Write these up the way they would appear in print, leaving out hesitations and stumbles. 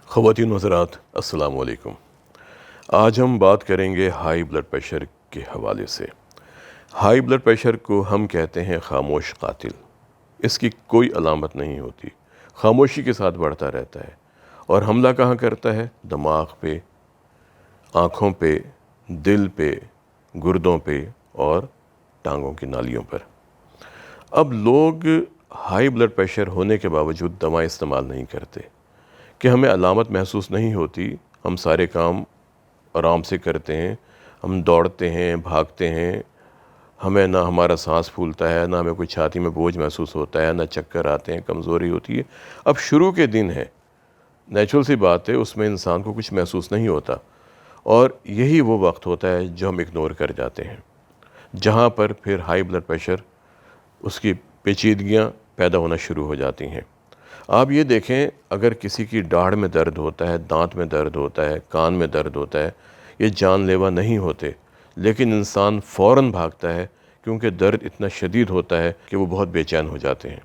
خواتین و حضرات السلام علیکم۔ آج ہم بات کریں گے ہائی بلڈ پریشر کے حوالے سے۔ ہائی بلڈ پریشر کو ہم کہتے ہیں خاموش قاتل۔ اس کی کوئی علامت نہیں ہوتی، خاموشی کے ساتھ بڑھتا رہتا ہے اور حملہ کہاں کرتا ہے؟ دماغ پہ، آنکھوں پہ، دل پہ، گردوں پہ اور ٹانگوں کی نالیوں پر۔ اب لوگ ہائی بلڈ پریشر ہونے کے باوجود دوائیں استعمال نہیں کرتے کہ ہمیں علامت محسوس نہیں ہوتی، ہم سارے کام آرام سے کرتے ہیں، ہم دوڑتے ہیں، بھاگتے ہیں، ہمیں نہ ہمارا سانس پھولتا ہے، نہ ہمیں کوئی چھاتی میں بوجھ محسوس ہوتا ہے، نہ چکر آتے ہیں، کمزوری ہوتی ہے۔ اب شروع کے دن ہے، نیچرل سی بات ہے، اس میں انسان کو کچھ محسوس نہیں ہوتا اور یہی وہ وقت ہوتا ہے جو ہم اگنور کر جاتے ہیں، جہاں پر پھر ہائی بلڈ پریشر اس کی پیچیدگیاں پیدا ہونا شروع ہو جاتی ہیں۔ آپ یہ دیکھیں، اگر کسی کی داڑھ میں درد ہوتا ہے، دانت میں درد ہوتا ہے، کان میں درد ہوتا ہے، یہ جان لیوا نہیں ہوتے، لیکن انسان فوراً بھاگتا ہے کیونکہ درد اتنا شدید ہوتا ہے کہ وہ بہت بے چین ہو جاتے ہیں۔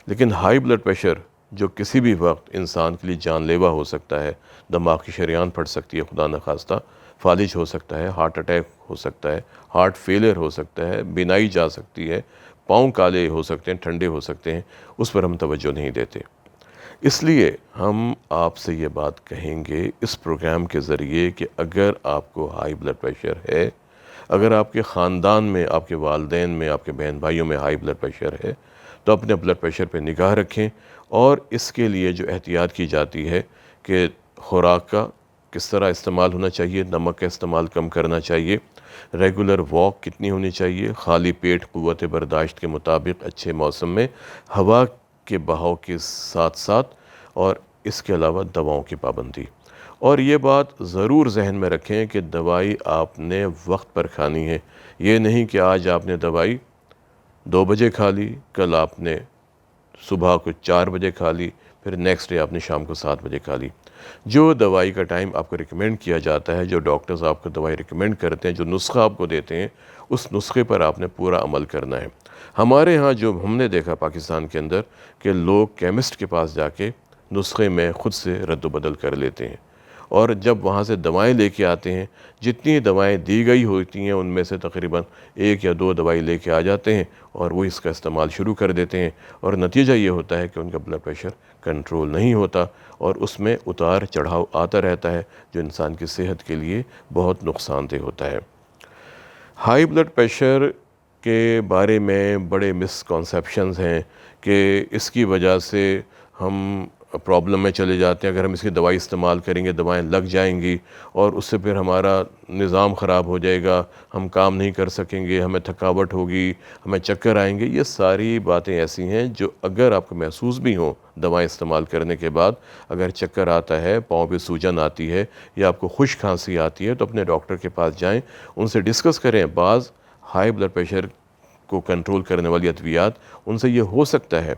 لیکن ہائی بلڈ پریشر جو کسی بھی وقت انسان کے لیے جان لیوا ہو سکتا ہے، دماغ کی شریان پھٹ سکتی ہے، خدا نخواستہ فالج ہو سکتا ہے، ہارٹ اٹیک ہو سکتا ہے، ہارٹ فیلر ہو سکتا ہے، بینائی جا سکتی ہے، پاؤں کالے ہو سکتے ہیں، ٹھنڈے ہو سکتے ہیں، اس پر ہم توجہ نہیں دیتے۔ اس لیے ہم آپ سے یہ بات کہیں گے اس پروگرام کے ذریعے کہ اگر آپ کو ہائی بلڈ پریشر ہے، اگر آپ کے خاندان میں، آپ کے والدین میں، آپ کے بہن بھائیوں میں ہائی بلڈ پریشر ہے، تو اپنے بلڈ پریشر پہ نگاہ رکھیں اور اس کے لیے جو احتیاط کی جاتی ہے کہ خوراک کا کس طرح استعمال ہونا چاہیے، نمک کا استعمال کم کرنا چاہیے، ریگولر واک کتنی ہونی چاہیے، خالی پیٹ قوت برداشت کے مطابق اچھے موسم میں، ہوا کے بہاؤ کے ساتھ ساتھ، اور اس کے علاوہ دواؤں کی پابندی۔ اور یہ بات ضرور ذہن میں رکھیں کہ دوائی آپ نے وقت پر کھانی ہے۔ یہ نہیں کہ آج آپ نے دوائی 2 بجے کھا لی، کل آپ نے صبح کو 4 بجے کھا لی، پھر نیکسٹ ڈے آپ نے شام کو 7 بجے کھا لی۔ جو دوائی کا ٹائم آپ کو ریکمینڈ کیا جاتا ہے، جو ڈاکٹرز آپ کو دوائی ریکمینڈ کرتے ہیں، جو نسخہ آپ کو دیتے ہیں، اس نسخے پر آپ نے پورا عمل کرنا ہے۔ ہمارے ہاں جو ہم نے دیکھا پاکستان کے اندر کہ لوگ کیمسٹ کے پاس جا کے نسخے میں خود سے رد و بدل کر لیتے ہیں، اور جب وہاں سے دوائیں لے کے آتے ہیں، جتنی دوائیں دی گئی ہوتی ہیں ان میں سے تقریباً 1 یا 2 دوائی لے کے آ جاتے ہیں اور وہ اس کا استعمال شروع کر دیتے ہیں، اور نتیجہ یہ ہوتا ہے کہ ان کا بلڈ پریشر کنٹرول نہیں ہوتا اور اس میں اتار چڑھاؤ آتا رہتا ہے، جو انسان کی صحت کے لیے بہت نقصان دہ ہوتا ہے۔ ہائی بلڈ پریشر کے بارے میں بڑے مسکنسیپشنز ہیں کہ اس کی وجہ سے ہم پرابلم میں چلے جاتے ہیں، اگر ہم اس کی دوائی استعمال کریں گے، دوائیں لگ جائیں گی اور اس سے پھر ہمارا نظام خراب ہو جائے گا، ہم کام نہیں کر سکیں گے، ہمیں تھکاوٹ ہوگی، ہمیں چکر آئیں گے۔ یہ ساری باتیں ایسی ہیں جو اگر آپ کو محسوس بھی ہوں دوائیں استعمال کرنے کے بعد، اگر چکر آتا ہے، پاؤں پہ سوجن آتی ہے یا آپ کو خشک کھانسی آتی ہے، تو اپنے ڈاکٹر کے پاس جائیں، ان سے ڈسکس کریں۔ بعض ہائی بلڈ پریشر کو کنٹرول کرنے والی ادویات، ان سے یہ ہو سکتا ہے،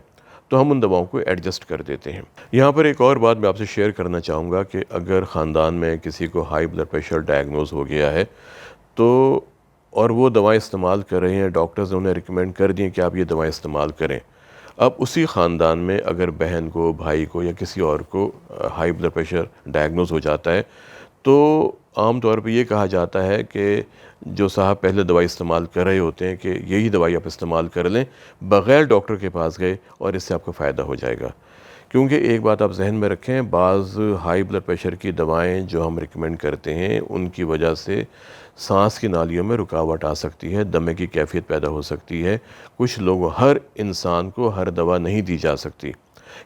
تو ہم ان دواؤں کو ایڈجسٹ کر دیتے ہیں۔ یہاں پر ایک اور بات میں آپ سے شیئر کرنا چاہوں گا کہ اگر خاندان میں کسی کو ہائی بلڈ پریشر ڈائگنوز ہو گیا ہے تو اور وہ دوائیں استعمال کر رہے ہیں، ڈاکٹرز نے انہیں ریکمینڈ کر دیں کہ آپ یہ دوائیں استعمال کریں، اب اسی خاندان میں اگر بہن کو، بھائی کو یا کسی اور کو ہائی بلڈ پریشر ڈائگنوز ہو جاتا ہے، تو عام طور پہ یہ کہا جاتا ہے کہ جو صاحب پہلے دوائی استعمال کر رہے ہوتے ہیں کہ یہی دوائی آپ استعمال کر لیں بغیر ڈاکٹر کے پاس گئے، اور اس سے آپ کو فائدہ ہو جائے گا۔ کیونکہ ایک بات آپ ذہن میں رکھیں، بعض ہائی بلڈ پریشر کی دوائیں جو ہم ریکمینڈ کرتے ہیں ان کی وجہ سے سانس کی نالیوں میں رکاوٹ آ سکتی ہے، دمے کی کیفیت پیدا ہو سکتی ہے۔ کچھ لوگوں، ہر انسان کو ہر دوا نہیں دی جا سکتی،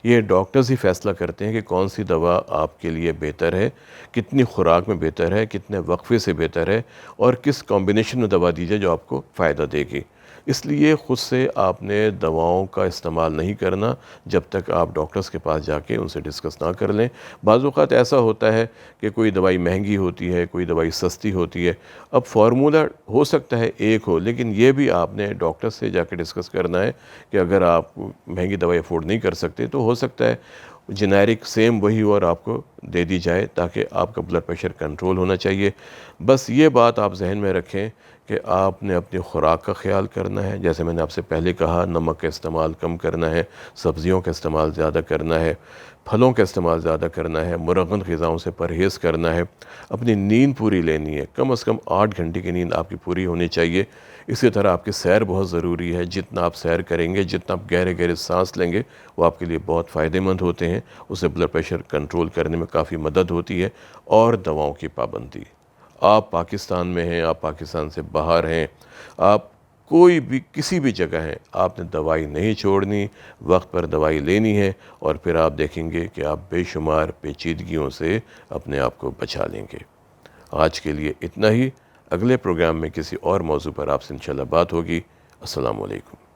یہ ڈاکٹرز ہی فیصلہ کرتے ہیں کہ کون سی دوا آپ کے لیے بہتر ہے، کتنی خوراک میں بہتر ہے، کتنے وقفے سے بہتر ہے، اور کس کمبینیشن میں دوا دی جائے جو آپ کو فائدہ دے گی۔ اس لیے خود سے آپ نے دواؤں کا استعمال نہیں کرنا جب تک آپ ڈاکٹرز کے پاس جا کے ان سے ڈسکس نہ کر لیں۔ بعض اوقات ایسا ہوتا ہے کہ کوئی دوائی مہنگی ہوتی ہے، کوئی دوائی سستی ہوتی ہے، اب فارمولہ ہو سکتا ہے ایک ہو، لیکن یہ بھی آپ نے ڈاکٹر سے جا کے ڈسکس کرنا ہے کہ اگر آپ مہنگی دوائی افورڈ نہیں کر سکتے تو ہو سکتا ہے جنیرک سیم وہی اور آپ کو دے دی جائے، تاکہ آپ کا بلڈ پریشر کنٹرول ہونا چاہیے۔ بس یہ بات آپ ذہن میں رکھیں کہ آپ نے اپنی خوراک کا خیال کرنا ہے، جیسے میں نے آپ سے پہلے کہا نمک کا استعمال کم کرنا ہے، سبزیوں کا استعمال زیادہ کرنا ہے، پھلوں کا استعمال زیادہ کرنا ہے، مرغن غذاؤں سے پرہیز کرنا ہے، اپنی نیند پوری لینی ہے، کم از کم 8 گھنٹے کی نیند آپ کی پوری ہونی چاہیے۔ اسی طرح آپ کی سیر بہت ضروری ہے، جتنا آپ سیر کریں گے، جتنا آپ گہرے گہرے سانس لیں گے وہ آپ کے لیے بہت فائدہ مند ہوتے ہیں، اس سے بلڈ پریشر کنٹرول کرنے میں کافی مدد ہوتی ہے۔ اور دواؤں کی پابندی، آپ پاکستان میں ہیں، آپ پاکستان سے باہر ہیں، آپ کوئی بھی کسی بھی جگہ ہیں، آپ نے دوائی نہیں چھوڑنی، وقت پر دوائی لینی ہے، اور پھر آپ دیکھیں گے کہ آپ بے شمار پیچیدگیوں سے اپنے آپ کو بچا لیں گے۔ آج کے لیے اتنا ہی، اگلے پروگرام میں کسی اور موضوع پر آپ سے انشاءاللہ بات ہوگی۔ السلام علیکم۔